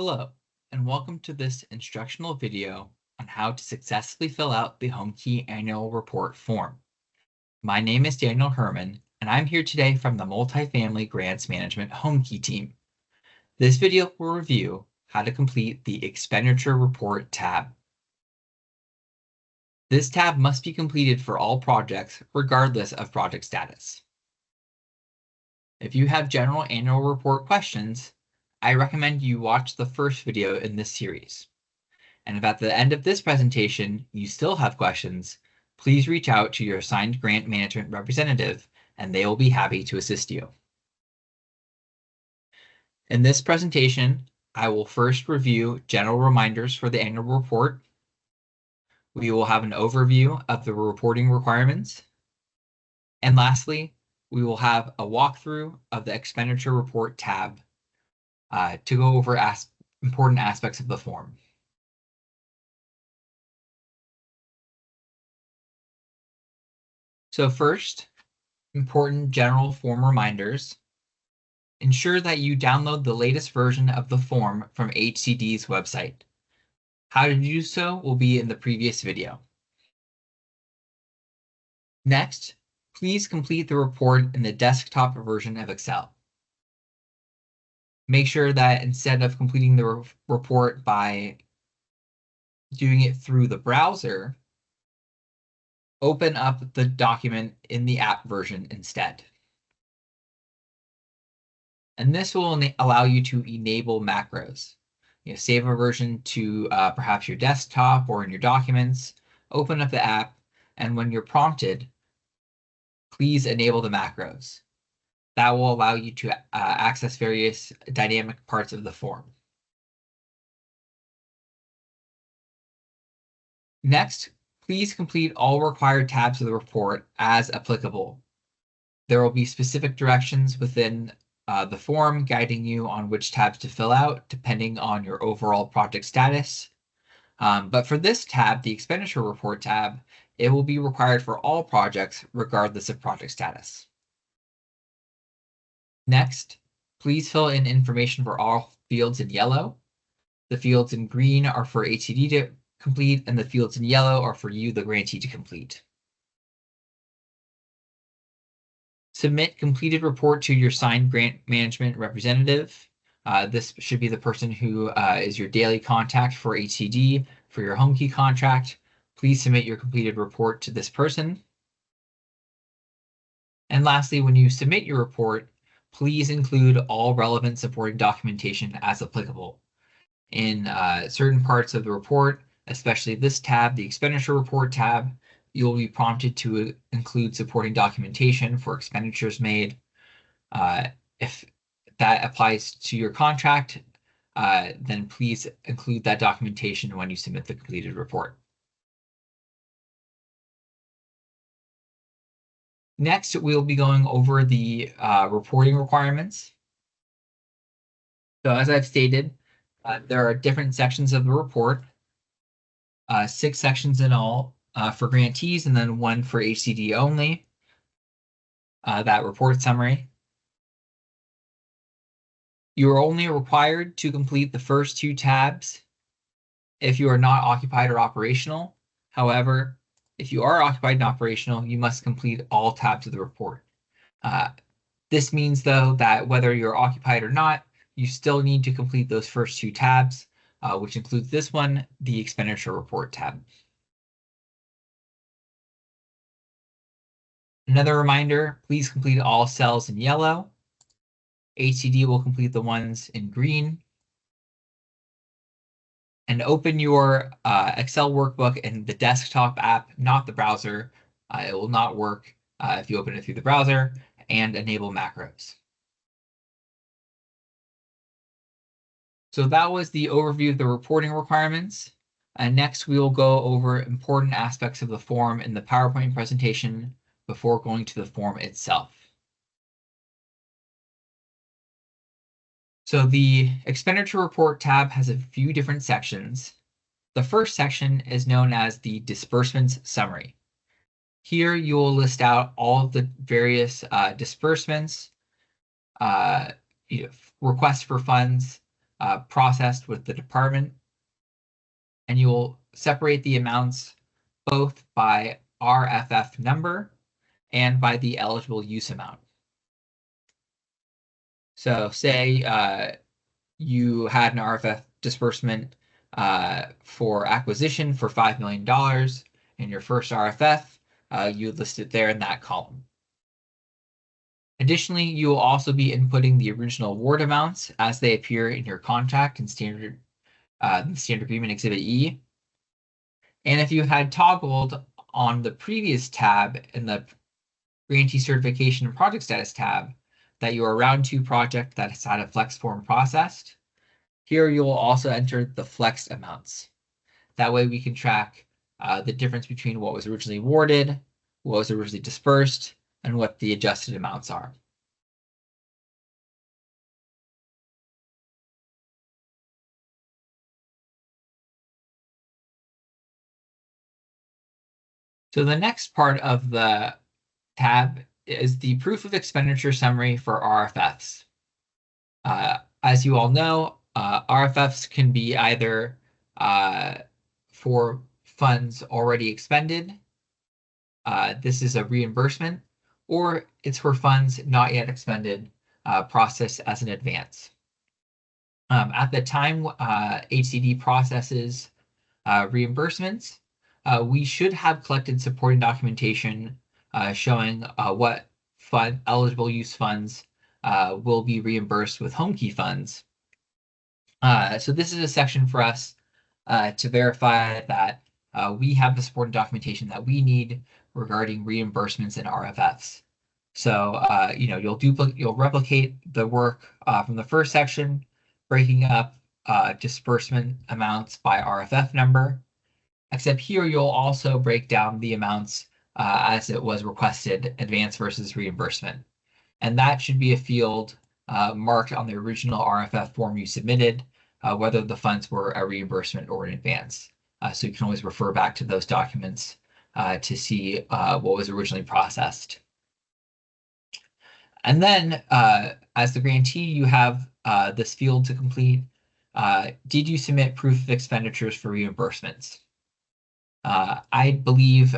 Hello, and welcome to this instructional video on how to successfully fill out the HomeKey Annual Report form. My name is Daniel Herman, and I'm here today from the Multifamily Grants Management HomeKey team. This video will review how to complete the Expenditure Report tab. This tab must be completed for all projects, regardless of project status. If you have general annual report questions, I recommend you watch the first video in this series. And if at the end of this presentation you still have questions, please reach out to your assigned grant management representative and they will be happy to assist you. In this presentation, I will first review general reminders for the annual report. We will have an overview of the reporting requirements. And lastly, we will have a walkthrough of the expenditure report tab to go over important aspects of the form. So first, important general form reminders. Ensure that you download the latest version of the form from HCD's website. How to do so will be in the previous video. Next, please complete the report in the desktop version of Excel. Make sure that instead of completing the report by doing it through the browser, open up the document in the app version instead. And this will allow you to enable macros. Save a version to perhaps your desktop or in your documents, open up the app, and when you're prompted, please enable the macros. That will allow you to access various dynamic parts of the form. Next, please complete all required tabs of the report as applicable. There will be specific directions within the form guiding you on which tabs to fill out depending on your overall project status. But for this tab, the expenditure report tab, it will be required for all projects regardless of project status. Next, please fill in information for all fields in yellow. The fields in green are for HCD to complete, and the fields in yellow are for you, the grantee, to complete. Submit completed report to your assigned grant management representative. This should be the person who is your daily contact for HCD for your HomeKey contract. Please submit your completed report to this person. And lastly, when you submit your report, please include all relevant supporting documentation as applicable. In certain parts of the report, especially this tab, the expenditure report tab, you'll be prompted to include supporting documentation for expenditures made. If that applies to your contract, then please include that documentation when you submit the completed report. Next, we'll be going over the reporting requirements. So as I've stated, there are different sections of the report, 6 sections in all for grantees and then 1 for HCD only. That report summary. You are only required to complete the first 2 tabs if you are not occupied or operational. However, if you are occupied and operational, you must complete all tabs of the report. This means, though, that whether you're occupied or not, you still need to complete those first 2 tabs, which includes this one, the expenditure report tab. Another reminder, please complete all cells in yellow. HCD will complete the ones in green. And open your Excel workbook in the desktop app, not the browser. It will not work if you open it through the browser, and enable macros. So that was the overview of the reporting requirements. And next, we will go over important aspects of the form in the PowerPoint presentation before going to the form itself. So the expenditure report tab has a few different sections. The first section is known as the disbursements summary. Here you will list out all of the various disbursements, requests for funds, processed with the department, and you will separate the amounts both by RFF number and by the eligible use amount. So say you had an RFF disbursement for acquisition for $5 million in your first RFF, you list it there in that column. Additionally, you will also be inputting the original award amounts as they appear in your contract and standard agreement Exhibit E. And if you had toggled on the previous tab in the grantee certification and project status tab that you are round 2 project that has had a flex form processed, here you will also enter the flexed amounts. That way we can track the difference between what was originally awarded, what was originally dispersed, and what the adjusted amounts are. So the next part of the tab is the proof of expenditure summary for RFFs. As you all know, RFFs can be either for funds already expended, this is a reimbursement, or it's for funds not yet expended, processed as an advance. At the time HCD processes reimbursements, we should have collected supporting documentation showing what eligible use funds will be reimbursed with home key funds. So this is a section for us to verify that we have the supporting documentation that we need regarding reimbursements and RFFs. So you'll replicate the work from the first section, breaking up disbursement amounts by RFF number, except here you'll also break down the amounts as it was requested, advance versus reimbursement. And that should be a field marked on the original RFF form you submitted, whether the funds were a reimbursement or an advance. So you can always refer back to those documents to see what was originally processed. And then as the grantee, you have this field to complete. Did you submit proof of expenditures for reimbursements? I believe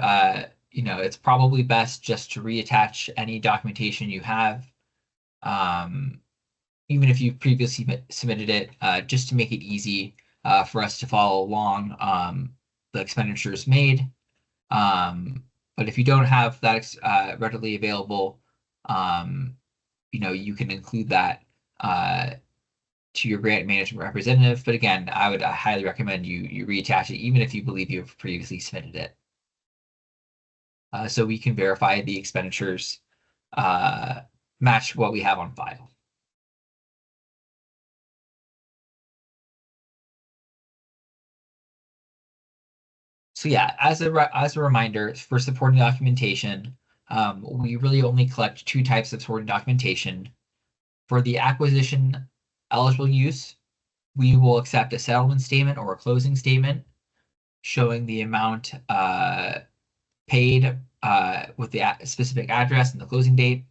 it's probably best just to reattach any documentation you have, even if you've previously submitted it, just to make it easy for us to follow along the expenditures made. But if you don't have that readily available, you can include that to your grant management representative. But again, I would highly recommend you reattach it, even if you believe you've previously submitted it. So we can verify the expenditures match what we have on file. So yeah, as a reminder, for supporting documentation, we really only collect 2 types of supporting documentation. For the acquisition eligible use, we will accept a settlement statement or a closing statement showing the amount paid with the specific address and the closing date.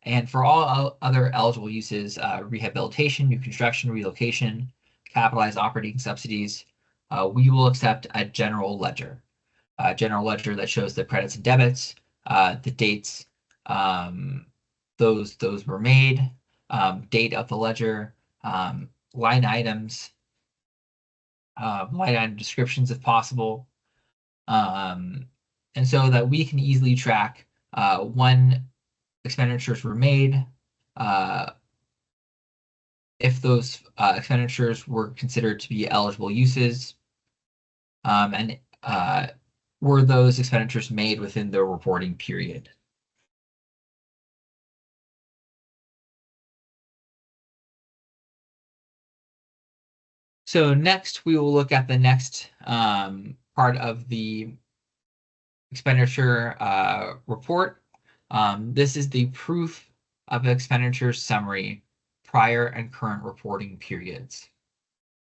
And for all other eligible uses, rehabilitation, new construction, relocation, capitalized operating subsidies, we will accept a general ledger. General ledger that shows the credits and debits, the dates those were made, date of the ledger, line items, line item descriptions if possible, and so that we can easily track when expenditures were made, if those expenditures were considered to be eligible uses, and were those expenditures made within the reporting period. So next, we will look at the next part of the expenditure report. This is the proof of expenditure summary, prior and current reporting periods.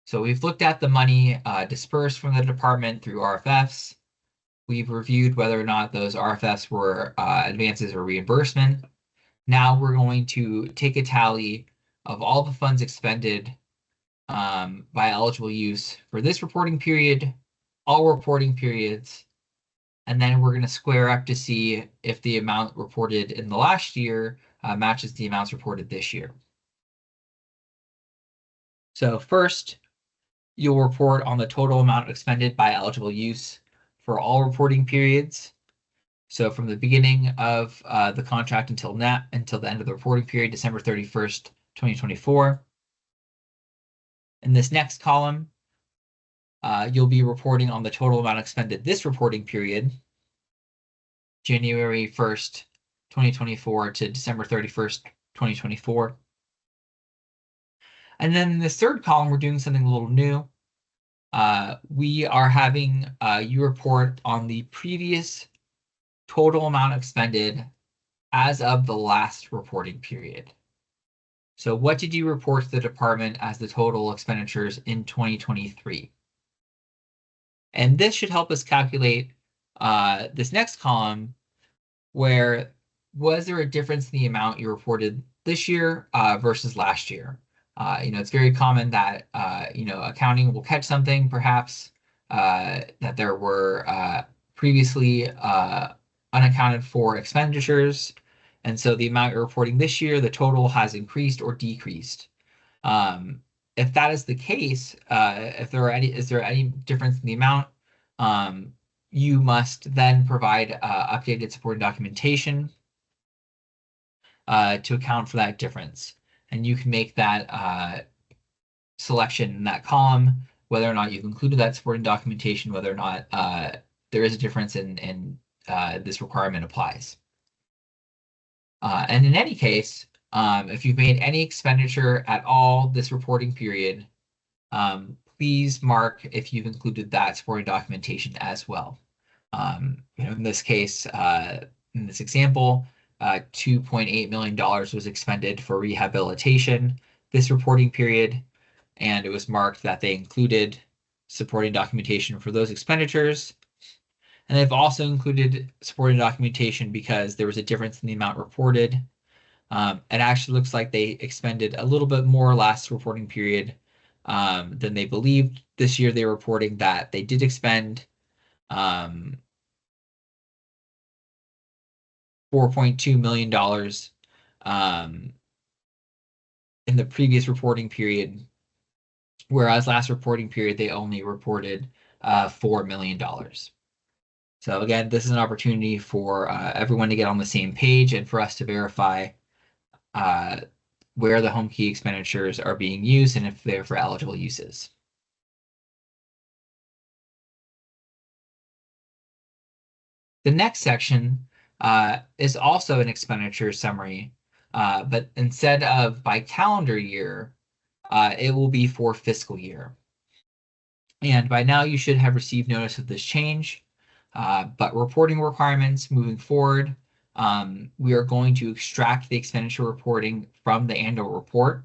So we've looked at the money dispersed from the department through RFFs. We've reviewed whether or not those RFFs were advances or reimbursement. Now we're going to take a tally of all the funds expended by eligible use for this reporting period, all reporting periods, and then we're going to square up to see if the amount reported in the last year matches the amounts reported this year. So first, you'll report on the total amount expended by eligible use for all reporting periods. So from the beginning of the contract until the end of the reporting period, December 31st, 2024. In this next column, you'll be reporting on the total amount expended this reporting period, January 1st, 2024 to December 31st, 2024. And then in this third column, we're doing something a little new. We are having you report on the previous total amount expended as of the last reporting period. So what did you report to the department as the total expenditures in 2023? And this should help us calculate this next column, where was there a difference in the amount you reported this year versus last year? It's very common that accounting will catch something, perhaps that there were previously unaccounted for expenditures, and so the amount you're reporting this year, the total has increased or decreased. If that is the case, if is there any difference in the amount, you must then provide updated supporting documentation to account for that difference. And you can make that selection in that column, whether or not you've included that supporting documentation, whether or not there is a difference in this requirement applies. And in any case, if you've made any expenditure at all this reporting period, please mark if you've included that supporting documentation as well. In this case, in this example, $2.8 million was expended for rehabilitation this reporting period, and it was marked that they included supporting documentation for those expenditures. And they've also included supporting documentation because there was a difference in the amount reported. It actually looks like they expended a little bit more last reporting period than they believed. This year they're reporting that they did expend $4.2 million in the previous reporting period, whereas last reporting period they only reported $4 million. So again, this is an opportunity for everyone to get on the same page and for us to verify where the home key expenditures are being used and if they're for eligible uses. The next section is also an expenditure summary, but instead of by calendar year, it will be for fiscal year. And by now you should have received notice of this change, but reporting requirements moving forward, we are going to extract the expenditure reporting from the annual report.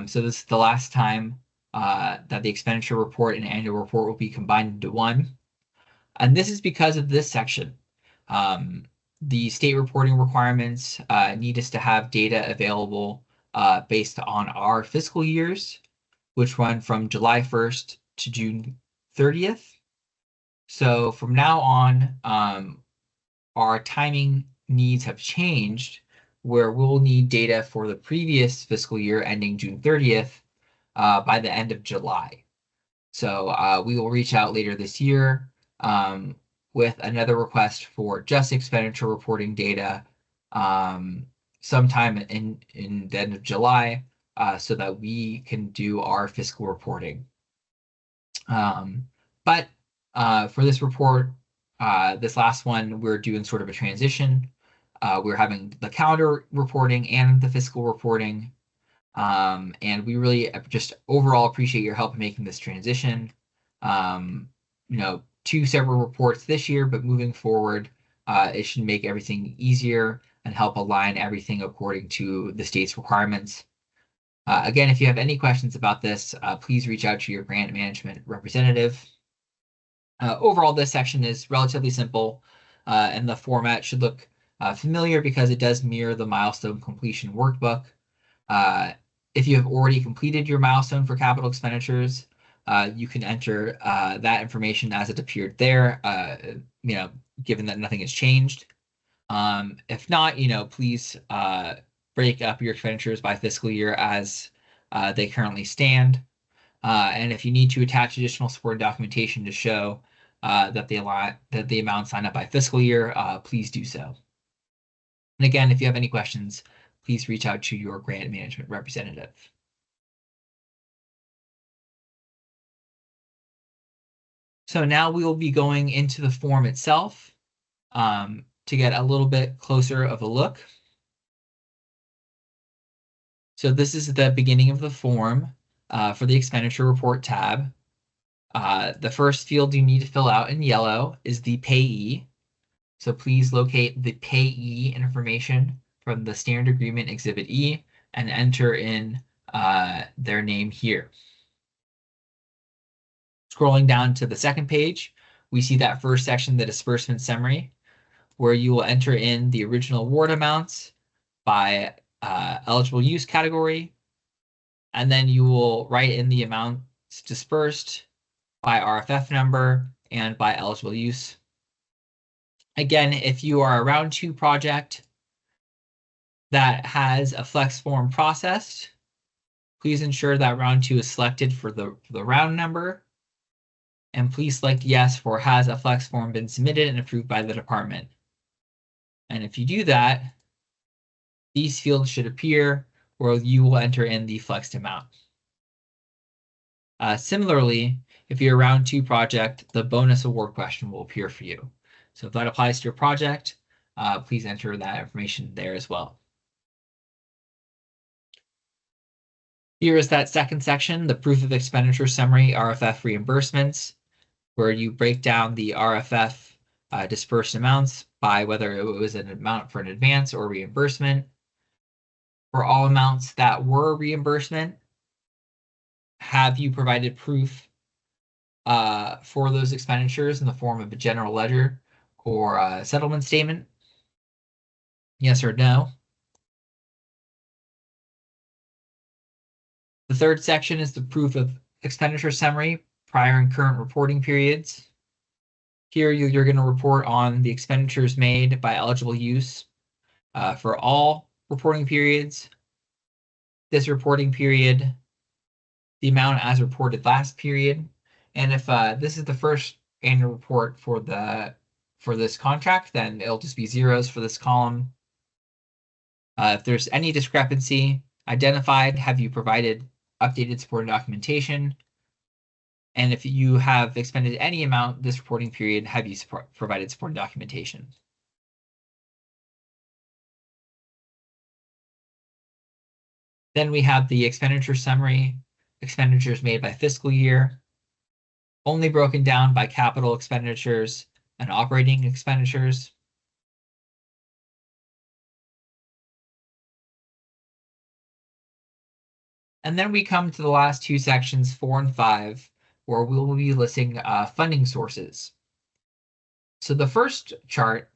So this is the last time that the expenditure report and annual report will be combined into one. And this is because of this section. The state reporting requirements need us to have data available based on our fiscal years, which run from July 1st to June 30th. So from now on, our timing needs have changed, where we'll need data for the previous fiscal year ending June 30th by the end of July. So we will reach out later this year with another request for just expenditure reporting data sometime in the end of July so that we can do our fiscal reporting. But for this report, this last one, we're doing sort of a transition. We're having the calendar reporting and the fiscal reporting. And we really just overall appreciate your help in making this transition. Two separate reports this year, but moving forward, it should make everything easier and help align everything according to the state's requirements. Again, if you have any questions about this, please reach out to your grant management representative. Overall, this section is relatively simple, and the format should look familiar because it does mirror the milestone completion workbook. If you have already completed your milestone for capital expenditures, you can enter that information as it appeared there, given that nothing has changed. If not, please break up your expenditures by fiscal year as they currently stand. And if you need to attach additional support documentation to show that the amounts line up by fiscal year, please do so. And again, if you have any questions, please reach out to your grant management representative. So now we will be going into the form itself to get a little bit closer of a look. So this is the beginning of the form for the expenditure report tab. The first field you need to fill out in yellow is the payee. So please locate the payee information from the standard agreement Exhibit E and enter in their name here. Scrolling down to the second page, we see that first section, the disbursement summary, where you will enter in the original award amounts by eligible use category, and then you will write in the amounts dispersed by RFF number and by eligible use. Again, if you are a round 2 project that has a flex form processed, please ensure that round 2 is selected for the round number, and please select yes for has a flex form been submitted and approved by the department. And if you do that, these fields should appear where you will enter in the flexed amount. Similarly, if you're a round 2 project, the bonus award question will appear for you. So if that applies to your project, please enter that information there as well. Here is that second section, the proof of expenditure summary, RFF reimbursements, where you break down the RFF dispersed amounts by whether it was an amount for an advance or reimbursement. For all amounts that were reimbursement, have you provided proof for those expenditures in the form of a general ledger or a settlement statement? Yes or no? The third section is the proof of expenditure summary, prior and current reporting periods. Here you're going to report on the expenditures made by eligible use for all reporting periods. This reporting period, the amount as reported last period, and if this is the first annual report for this contract, then it'll just be zeros for this column. If there's any discrepancy identified, have you provided updated supporting documentation? And if you have expended any amount this reporting period, have you provided supporting documentation? Then we have the expenditure summary, expenditures made by fiscal year, only broken down by capital expenditures and operating expenditures. And then we come to the last two sections, 4 and 5, where we will be listing funding sources. So the first chart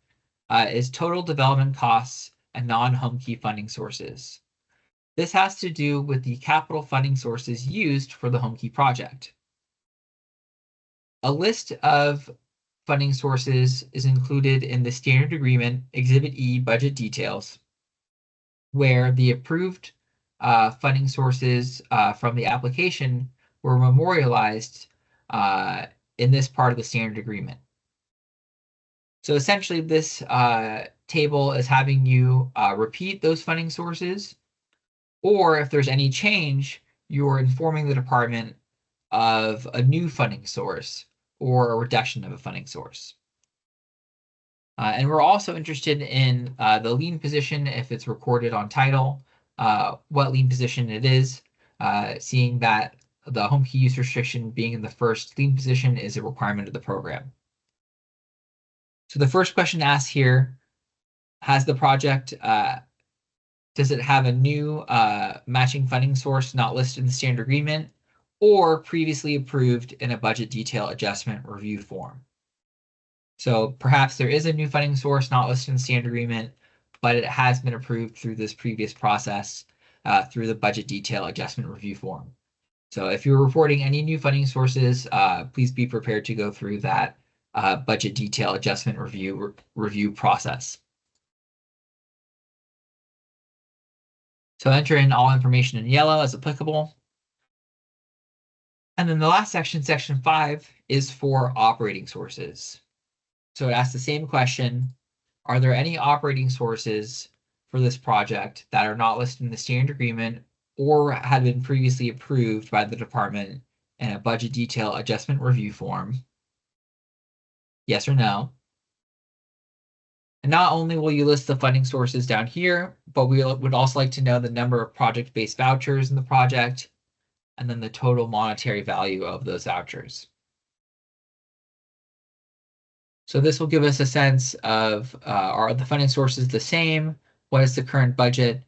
is total development costs and non-home key funding sources. This has to do with the capital funding sources used for the home key project. A list of funding sources is included in the standard agreement Exhibit E budget details, where the approved funding sources from the application were memorialized in this part of the standard agreement. So essentially this table is having you repeat those funding sources, or if there's any change, you're informing the department of a new funding source or a reduction of a funding source. And we're also interested in the lien position if it's recorded on title, what lien position it is, seeing that the home key use restriction being in the first lien position is a requirement of the program. So the first question asked here, has the project, does it have a new matching funding source not listed in the standard agreement or previously approved in a budget detail adjustment review form? So perhaps there is a new funding source not listed in the standard agreement, but it has been approved through this previous process. through the budget detail adjustment review form. So if you're reporting any new funding sources, please be prepared to go through that budget detail adjustment review process. So enter in all information in yellow as applicable. And then the last section, section 5, is for operating sources. So it asks the same question: are there any operating sources for this project that are not listed in the standard agreement or had been previously approved by the department in a budget detail adjustment review form? Yes or no? And not only will you list the funding sources down here, but we would also like to know the number of project-based vouchers in the project, and then the total monetary value of those vouchers. So this will give us a sense of, are the funding sources the same? What is the current budget?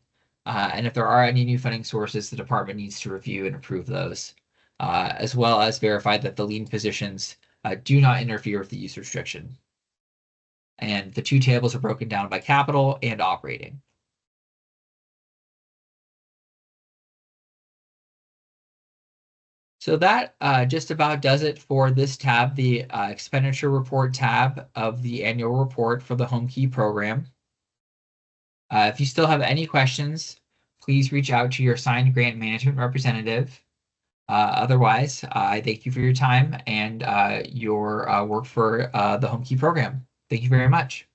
And if there are any new funding sources, the department needs to review and approve those, as well as verify that the lien positions do not interfere with the use restriction. And the two tables are broken down by capital and operating. So that just about does it for this tab, the expenditure report tab of the annual report for the Home Key program. If you still have any questions, please reach out to your assigned grant management representative. Otherwise, I thank you for your time and your work for the Home Key program. Thank you very much.